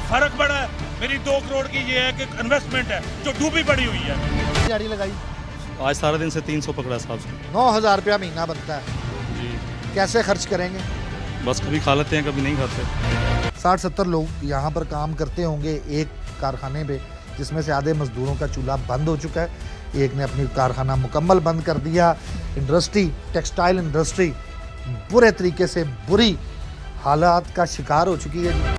फर्क पड़ा है। मेरी 2 करोड़ की ये है कि इन्वेस्टमेंट है जो डूबी पड़ी हुई है। गाड़ी लगाई आज सारा दिन से 300 पकड़ा साहब से। 9,000 रुपया महीना बनता है जी, कैसे खर्च करेंगे? बस कभी खा लेते हैं कभी नहीं खाते। 60-70 लोग यहाँ पर काम करते होंगे एक कारखाने पे, जिसमें से आधे मजदूरों का चूल्हा बंद हो चुका है, एक ने अपनी कारखाना मुकम्मल बंद कर दिया। इंडस्ट्री, टेक्सटाइल इंडस्ट्री बुरे तरीके से बुरी हालात का शिकार हो चुकी है।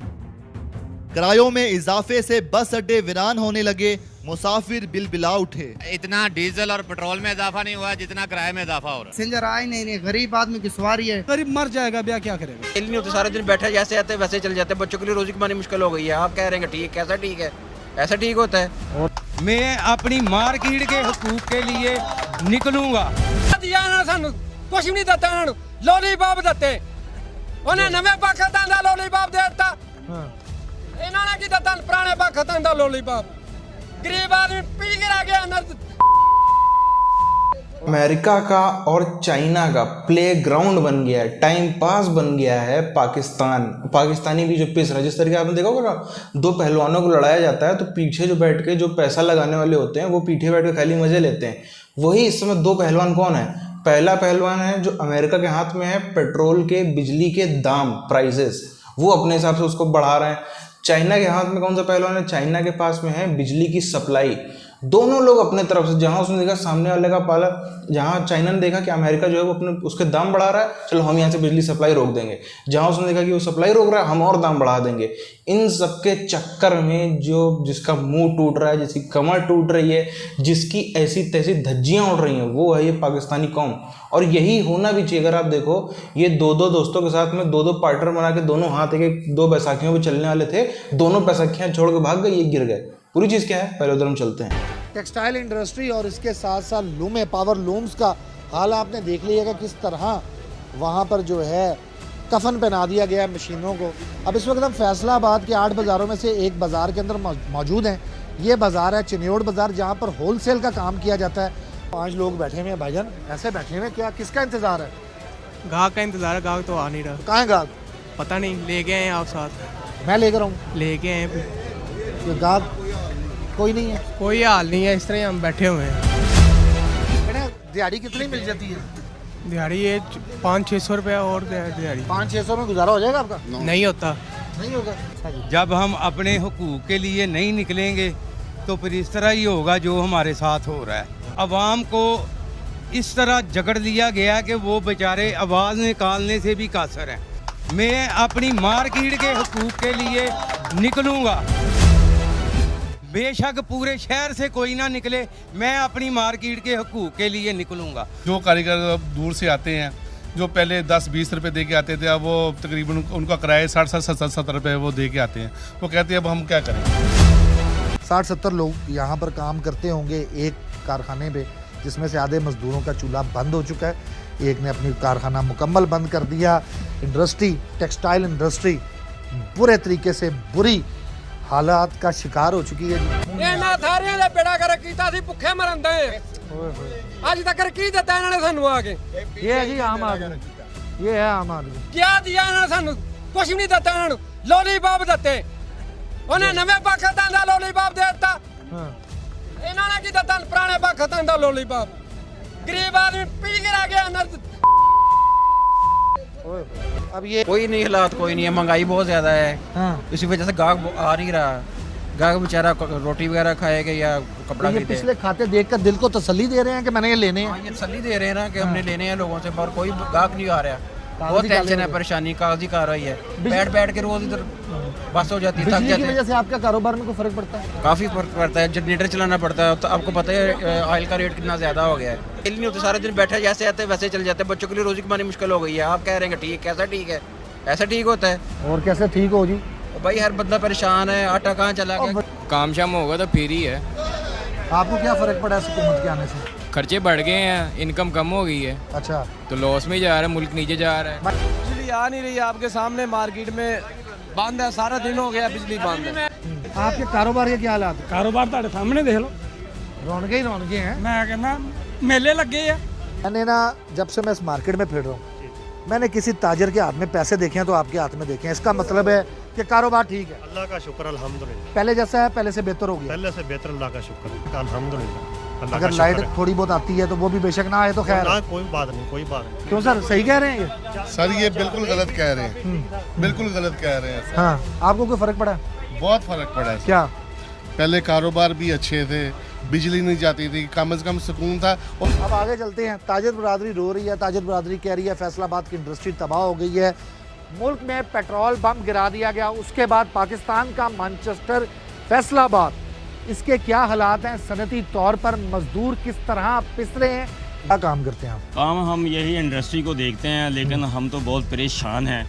किरायों में इजाफे से बस अड्डे वीरान होने लगे, मुसाफिर बिल बिला उठे। इतना डीजल और पेट्रोल में इजाफा नहीं हुआ जितना किराए में इजाफा हो रहा है। पैसेंजर आए नहीं, गरीब आदमी की सवारी है, गरीब मर जाएगा, ब्याह क्या करेगा? नहीं होते, सारे दिन बैठे जैसे आते वैसे चल जाते हैं। बच्चों के लिए रोजी कमानी मुश्किल हो गई है। आप कह रहे हैं ठीक, कैसा ठीक है? ऐसा ठीक होता है? मैं अपनी मार्केट के हुकूक के लिए निकलूंगा। कुछ नहीं देता लॉलीपॉप देते, उन्हें नवे पाकिस्तान का लॉलीपॉप देता, इन्होंने की देता पुराने पाकिस्तान का लॉलीपॉप। गरीब आदमी पी गिरा गया अंदर। अमेरिका का और चाइना का प्ले ग्राउंड बन गया है, टाइम पास बन गया है पाकिस्तानी भी जो पिस रहा है। जिस तरीके आपने देखा होगा ना, 2 पहलवानों को लड़ाया जाता है तो पीछे जो बैठ के जो पैसा लगाने वाले होते हैं वो पीछे बैठ के खाली मजे लेते हैं। वही इस समय 2 पहलवान कौन है? पहला पहलवान है जो अमेरिका के हाथ में है पेट्रोल के, बिजली के दाम, प्राइसेस, वो अपने हिसाब से उसको बढ़ा रहे हैं। चाइना के हाथ में कौन सा पहलवान है? चाइना के पास में है बिजली की सप्लाई। दोनों लोग अपने तरफ से, जहां उसने देखा सामने वाले का पाला, जहां चाइना ने देखा कि अमेरिका जो है वो अपने उसके दाम बढ़ा रहा है, चलो हम यहाँ से बिजली सप्लाई रोक देंगे। जहां उसने देखा कि वो सप्लाई रोक रहा है, हम और दाम बढ़ा देंगे। इन सबके चक्कर में जिसका मुंह टूट रहा है, जिसकी कमर टूट रही है, जिसकी ऐसी तैसी धज्जियां उड़ रही हैं, वो है ये पाकिस्तानी कौम। और यही होना भी चाहिए। अगर आप देखो, ये 2-2 दोस्तों के साथ में 2-2 पार्टनर बना के दोनों हाथ एक 2 बैसाखियों पे चलने वाले थे, दोनों बैसाखियां छोड़ के भाग गए, ये गिर गए। पूरी चीज़ क्या है, पहले उधर हम चलते हैं। टेक्सटाइल इंडस्ट्री और इसके साथ साथ लूमे, पावर लूम्स का हाल आपने देख लिया कि किस तरह वहाँ पर जो है कफन पहना दिया गया है मशीनों को। अब इस वक्त हम फैसलाबाद के 8 बाज़ारों में से एक बाज़ार के अंदर मौजूद हैं। ये बाज़ार है चिन्योड़ बाज़ार, जहाँ पर होलसेल का काम किया जाता है। 5 लोग बैठे हुए हैं भाईजान, ऐसे बैठे हुए हैं, क्या किसका इंतज़ार है? गाहक का इंतजार है, गाहक तो आ नहीं रहा। कहाँ है गाहक? पता नहीं, ले गए हैं आप साथ? मैं लेकर आऊँ? ले गए हैं, ये गाहक कोई नहीं है, कोई हाल नहीं है, इस तरह हम बैठे हुए हैं। दिहाड़ी कितनी मिल जाती है? दिहाड़ी ये 500-600 रुपया और दिहाड़ी। 500-600 में गुजारा हो जाएगा आपका? नहीं होता, नहीं होगा। जब हम अपने हुकूक के लिए नहीं निकलेंगे तो फिर इस तरह ही होगा जो हमारे साथ हो रहा है। अवाम को इस तरह जकड़ लिया गया कि वो बेचारे आवाज़ निकालने से भी कासर हैं। मैं अपनी मार्केट के हुकूक के लिए निकलूँगा, बेशक पूरे शहर से कोई ना निकले, मैं अपनी मार्केट के हकूक़ के लिए निकलूंगा। जो कारीगर दूर से आते हैं, जो पहले 10-20 रुपए दे के आते थे, अब वो तकरीबन उनका किराया 60-70 रुपए वो दे के आते हैं। वो कहते हैं अब हम क्या करें। 60-70 लोग यहाँ पर काम करते होंगे एक कारखाने पे, जिसमें से आधे मजदूरों का चूल्हा बंद हो चुका है, एक ने अपनी कारखाना मुकम्मल बंद कर दिया। इंडस्ट्री, टेक्सटाइल इंडस्ट्री बुरे तरीके से बुरी हालात का शिकार हो चुकी है। ਇਹਨਾਂ ਸਾਰਿਆਂ ਦਾ ਬੇੜਾ ਕਰ ਕੀਤਾ ਸੀ, ਭੁੱਖੇ ਮਰਨ ਦੇ ਅੱਜ ਤੱਕ ਕੀ ਦਿੱਤਾ ਇਹਨਾਂ ਨੇ ਸਾਨੂੰ ਆ ਕੇ? ये है जी आम आदमी, ये है आम आदमी। ਕਿਆ ਦਿਆ ਇਹਨਾਂ ਨੇ ਸਾਨੂੰ? ਕੁਝ ਵੀ ਨਹੀਂ ਦਿੱਤਾ ਇਹਨਾਂ ਨੂੰ। ਲੌਲੀਪੌਪ ਦਿੱਤੇ, ਉਹਨੇ ਨਵੇਂ ਪਾਕਿਸਤਾਨ ਦਾ ਲੌਲੀਪੌਪ ਦੇ ਦਿੱਤਾ, ਇਹਨਾਂ ਨੇ ਕੀ ਦਿੱਤਾ ਪੁਰਾਣੇ ਪਾਕਿਸਤਾਨ ਦਾ ਲੌਲੀਪੌਪ। ਗਰੀਬ ਆਦਮੀ ਪੀ गिरा गया अंदर। अब ये कोई नहीं, हालात कोई नहीं है, महंगाई बहुत ज्यादा है। इसी वजह से गाहक आ नहीं रहा। गाहक बेचारा रोटी वगैरह खाएगा या कपड़ा ये पिछले खाते देखकर दिल को तसल्ली दे रहे हैं कि मैंने ये लेने हैं। ये तसल्ली दे रहे हैं ना कि हमने लेने हैं लोगों से, पर कोई गाहक नहीं आ रहा। बहुत टेंशन है, परेशानी, कागजी कार्रवाई है। बैठ के रोज इधर बस हो जाती है, थक बिजली की जाते वजह हैं। से आपका कारोबार में कोई फर्क पड़ता है? काफी फर्क पड़ता है, जनरेटर चलाना पड़ता है। तो आपको पता है ऑयल का रेट कितना ज्यादा हो गया है। नहीं होते, सारे दिन बैठे जैसे आते वैसे चल जाते हैं। बच्चों के लिए रोजी कमानी मुश्किल हो गई है। आप कह रहे हैं ठीक, कैसा ठीक है? ऐसा ठीक होता है? और कैसे ठीक हो जी? भाई हर बंदा परेशान है, आटा कहाँ चला गया? काम शाम होगा तो फिर ही है। आपको क्या फर्क पड़ा है हुकूमत के आने से? खर्चे बढ़ गए हैं, इनकम कम हो गई है, अच्छा, तो लॉस में जा रहा है, मुल्क नीचे जा रहा है। बिजली आ नहीं रही, आपके सामने मार्केट में बंद है, सारा दिन हो गया बिजली बंद है। आपके कारोबार के क्या हालात? कारोबार ਤੁਹਾਡੇ ਸਾਹਮਣੇ देख लो, रौनकें ही रौनकें हैं। मैं कहना मेले लगे हैं। मैंने ना जब से मैं इस मार्केट में फिर रहा हूँ, मैंने किसी ताजर के हाथ में पैसे देखे हैं तो आपके हाथ में देखे हैं। इसका मतलब है कि कारोबार ठीक है? अल्लाह का शुक्र अल्हम्दुलिल्लाह। पहले जैसा है, पहले से बेहतर हो गया? पहले से बेहतर, अल्लाह का शुक्र है, अल्हम्दुलिल्लाह। अल्लाह अगर का लाइट शुक्र है। थोड़ी बहुत आती है तो वो भी बेशक ना आए तो खैर ना, है। कोई बात नहीं, कोई बात नहीं। क्यों सर, सही कह रहे हैं ये? सर ये बिल्कुल गलत कह रहे हैं, बिल्कुल गलत कह रहे हैं। हाँ, आपको कोई फर्क पड़ा? बहुत फर्क पड़ा है। क्या? पहले कारोबार भी अच्छे थे, बिजली नहीं जाती थी, कम से कम सुकून था। और अब आगे चलते हैं। ताजिर बरादरी रो रही है, ताजिर बरादरी कह रही है फैसलाबाद की इंडस्ट्री तबाह हो गई है, मुल्क में पेट्रोल बम गिरा दिया गया, उसके बाद पाकिस्तान का मैनचेस्टर फैसलाबाद, इसके क्या हालात हैं, सनती तौर पर मजदूर किस तरह पिस रहे हैं, क्या काम करते हैं आप? काम हम यही इंडस्ट्री को देखते हैं, लेकिन हम तो बहुत परेशान हैं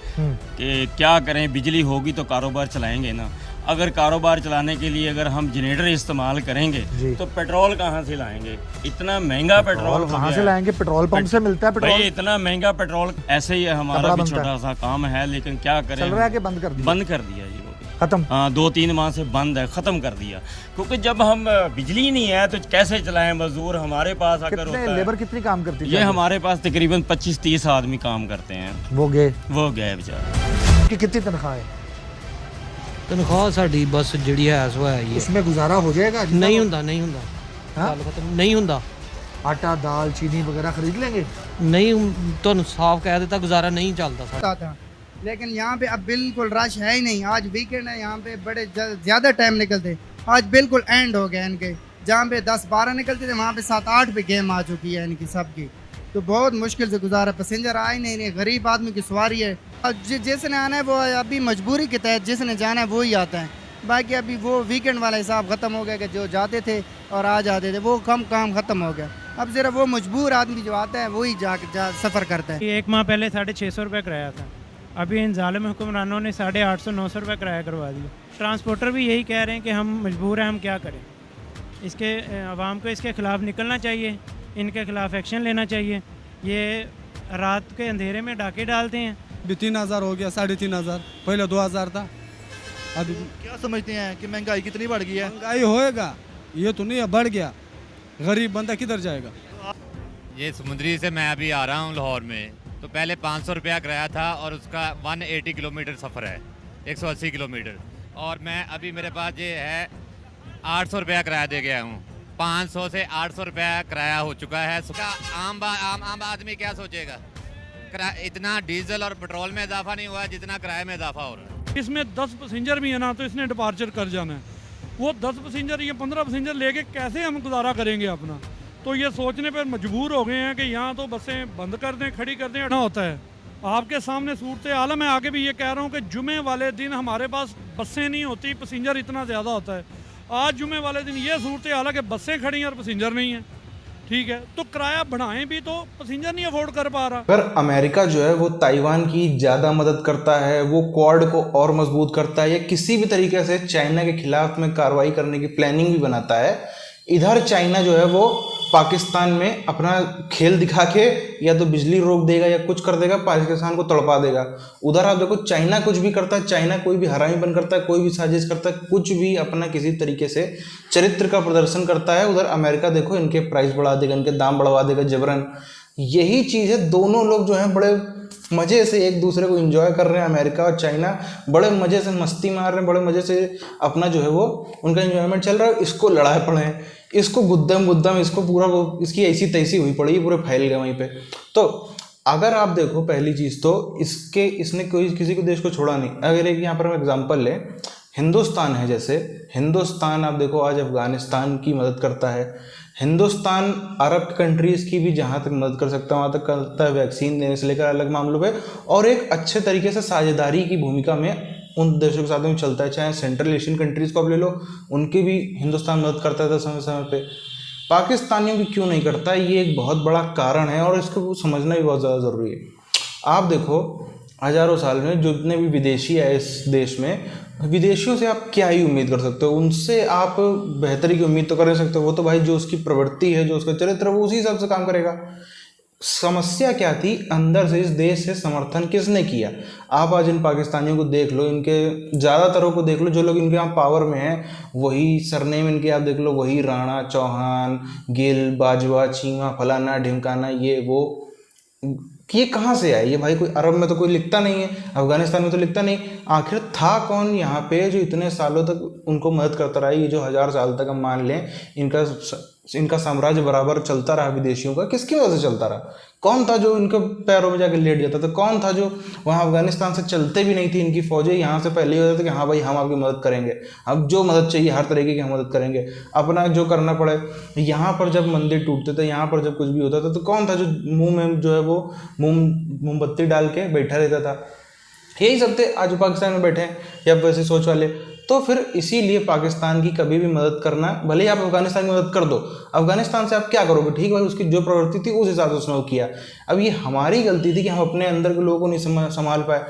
कि क्या करें। बिजली होगी तो कारोबार चलाएंगे ना, अगर कारोबार चलाने के लिए अगर हम जनरेटर इस्तेमाल करेंगे तो पेट्रोल कहाँ से लाएंगे? इतना महंगा पेट्रोल कहाँ से लाएंगे? पेट्रोल पंप से मिलता है पेट्रोल। भाई इतना महंगा पेट्रोल, ऐसे ही हमारा भी छोटा सा काम है, लेकिन क्या करें। चल रहा है कि बंद कर दिया? बंद कर दिया जी, खत्म। हाँ, 2-3 माह से बंद है, खत्म कर दिया, क्योंकि जब हम बिजली नहीं है तो कैसे चलाएं। मजदूर हमारे पास आकर होता है। लेबर कितनी काम करती है? ये हमारे पास तकरीबन 25-30 आदमी काम करते हैं। वो गए बेचारे। कि कितनी तनख्वाह है? तनख्वाह साडी बस जिहड़ी है सो है ही। इसमें गुजारा हो जाएगा? नहीं हुंदा, नहीं हुंदा, गल खत्म नहीं हुंदा। आटा दाल चीनी वगैरह खरीद लेंगे? नहीं, तुहानू साफ कह देता गुजारा नहीं चलता था। लेकिन यहाँ पे अब बिल्कुल रश है ही नहीं। आज वीकेंड है, यहाँ पे बड़े ज़्यादा टाइम निकलते, आज बिल्कुल एंड हो गया इनके। जहाँ पे 10-12 निकलते थे वहाँ पे 7-8 पे गेम आ चुकी है इनकी सबकी। तो बहुत मुश्किल से गुजारा, पैसेंजर आ ही नहीं रहे, गरीब आदमी की सवारी है। जिसने आना है वो अभी मजबूरी के तहत जिसने जाना है वो ही आता है। बाकी अभी वो वीकेंड वाला हिसाब ख़त्म हो गया कि जो जाते थे और आ जाते थे वो कम काम ख़त्म हो गया। अब ज़रा वो मजबूर आदमी जो आता है वही जा सफ़र करता है। 1 माह पहले 650 रुपये किराया था, अभी इन जालिम हुक्मरानों ने 850-900 रुपये किराया करवा दिया। ट्रांसपोर्टर भी यही कह रहे हैं कि हम मजबूर हैं, हम क्या करें। इसके आवाम को इसके ख़िलाफ़ निकलना चाहिए, इनके ख़िलाफ़ एक्शन लेना चाहिए। ये रात के अंधेरे में डाके डालते हैं। 3000 हो गया, 3500, पहले 2000 था। अभी क्या समझते हैं कि महंगाई कितनी बढ़ गई है? महंगाई होएगा, ये तो नहीं है, बढ़ गया। गरीब बंदा किधर जाएगा? ये समुद्री से मैं अभी आ रहा हूँ लाहौर में, तो पहले 500 रुपया किराया था और उसका 180 किलोमीटर सफ़र है, 180 किलोमीटर। और मैं अभी मेरे पास ये है 800 रुपया किराया दे गया हूँ। 500 से 800 रुपया किराया हो चुका है। आम आदमी क्या सोचेगा? इतना डीजल और पेट्रोल में इजाफा नहीं हुआ जितना किराए में इजाफा हो रहा है। इसमें 10 पैसेंजर भी है ना तो इसने डिपार्चर कर जाना है। वो 10 पैसेंजर या 15 पैसेंजर लेके कैसे हम गुजारा करेंगे अपना? तो ये सोचने पर मजबूर हो गए हैं कि यहाँ तो बसें बंद कर दें, खड़ी कर दें। ना होता है आपके सामने सूरत हाल है। मैं आगे भी ये कह रहा हूँ कि जुमे वाले दिन हमारे पास बसें नहीं होती, पैसेंजर इतना ज़्यादा होता है। आज जुमे वाले दिन ये सूरत हाल है कि बसें खड़ी हैं और पैसेंजर नहीं है। ठीक है, तो किराया बढ़ाएं भी तो पैसेंजर नहीं अफोर्ड कर पा रहा। अगर अमेरिका जो है वो ताइवान की ज़्यादा मदद करता है, वो क्वाड को और मजबूत करता है, या किसी भी तरीके से चाइना के खिलाफ में कार्रवाई करने की प्लानिंग भी बनाता है, इधर चाइना जो है वो पाकिस्तान में अपना खेल दिखा के या तो बिजली रोक देगा या कुछ कर देगा, पाकिस्तान को तड़पा देगा। उधर आप देखो चाइना कुछ भी करता है, चाइना कोई भी हरामी बन करता है, कोई भी साजिश करता है, कुछ भी अपना किसी तरीके से चरित्र का प्रदर्शन करता है। उधर अमेरिका देखो इनके प्राइस बढ़ा देगा, इनके दाम बढ़वा देगा जबरन। यही चीज़ है, दोनों लोग जो हैं बड़े मज़े से एक दूसरे को एंजॉय कर रहे हैं। अमेरिका और चाइना बड़े मज़े से मस्ती मार रहे हैं, बड़े मज़े से अपना जो है वो उनका एंजॉयमेंट चल रहा है। इसको लड़ाए पड़े हैं, इसको गुद्दम इसको पूरा वो इसकी ऐसी तैसी हुई पड़ी, पूरे फैल गए वहीं पे। तो अगर आप देखो पहली चीज़ तो इसने कोई किसी को देश को छोड़ा नहीं। अगर एक यहाँ पर हम एग्जांपल लें, हिंदुस्तान है, जैसे हिंदुस्तान आप देखो आज अफगानिस्तान की मदद करता है, हिंदुस्तान अरब कंट्रीज़ की भी जहाँ तक मदद कर सकता है वहाँ तक करता है, वैक्सीन देने से लेकर अलग मामलों पे, और एक अच्छे तरीके से साझेदारी की भूमिका में उन देशों के साथ में चलता है। चाहे सेंट्रल एशियन कंट्रीज़ को आप ले लो, उनकी भी हिंदुस्तान मदद करता था समय समय पे। पाकिस्तानियों की क्यों नहीं करता, ये एक बहुत बड़ा कारण है और इसको समझना भी बहुत ज़्यादा ज़रूरी है। आप देखो हज़ारों साल में जितने भी विदेशी आए इस देश में, विदेशियों से आप क्या ही उम्मीद कर सकते हो? उनसे आप बेहतरी की उम्मीद तो कर नहीं सकते। वो तो भाई जो उसकी प्रवृत्ति है, जो उसका चरित्र है, वो उसी हिसाब से काम करेगा। समस्या क्या थी, अंदर से इस देश से समर्थन किसने किया? आप आज इन पाकिस्तानियों को देख लो, इनके ज़्यादातरों को देख लो, जो लोग इनके यहाँ पावर में हैं, वही सरनेम इनके आप देख लो, वही राणा, चौहान, गिल, बाजवा, चीमा, फलाना ढिमकाना, ये वो कि ये कहाँ से आए, ये भाई कोई अरब में तो कोई लिखता नहीं है, अफगानिस्तान में तो लिखता नहीं। आखिर था कौन यहाँ पे जो इतने सालों तक उनको मदद करता रहा, ये जो 1000 साल तक हम मान लें इनका साम्राज्य बराबर चलता रहा विदेशियों का, किसकी वजह से चलता रहा? कौन था जो इनके पैरों में जाके लेट जाता था? कौन था जो वहाँ अफगानिस्तान से चलते भी नहीं थी इनकी फौजें, यहाँ से पहले ही होता था कि हाँ भाई हम आपकी मदद करेंगे, अब जो मदद चाहिए हर तरीके की हम मदद करेंगे, अपना जो करना पड़े। यहाँ पर जब मंदिर टूटते थे, यहाँ पर जब कुछ भी होता था, तो कौन था जो मुंह में जो है वो मोमबत्ती डाल के बैठा रहता था? यही सब थे आज पाकिस्तान में बैठे हैं या वैसे सोच वाले। तो फिर इसीलिए पाकिस्तान की कभी भी मदद करना, भले ही आप अफगानिस्तान की मदद कर दो, अफगानिस्तान से आप क्या करोगे? ठीक भाई, उसकी जो प्रवृत्ति थी उस हिसाब से उसने वो किया। अब ये हमारी गलती थी कि हम अपने अंदर के लोगों को नहीं संभाल पाए।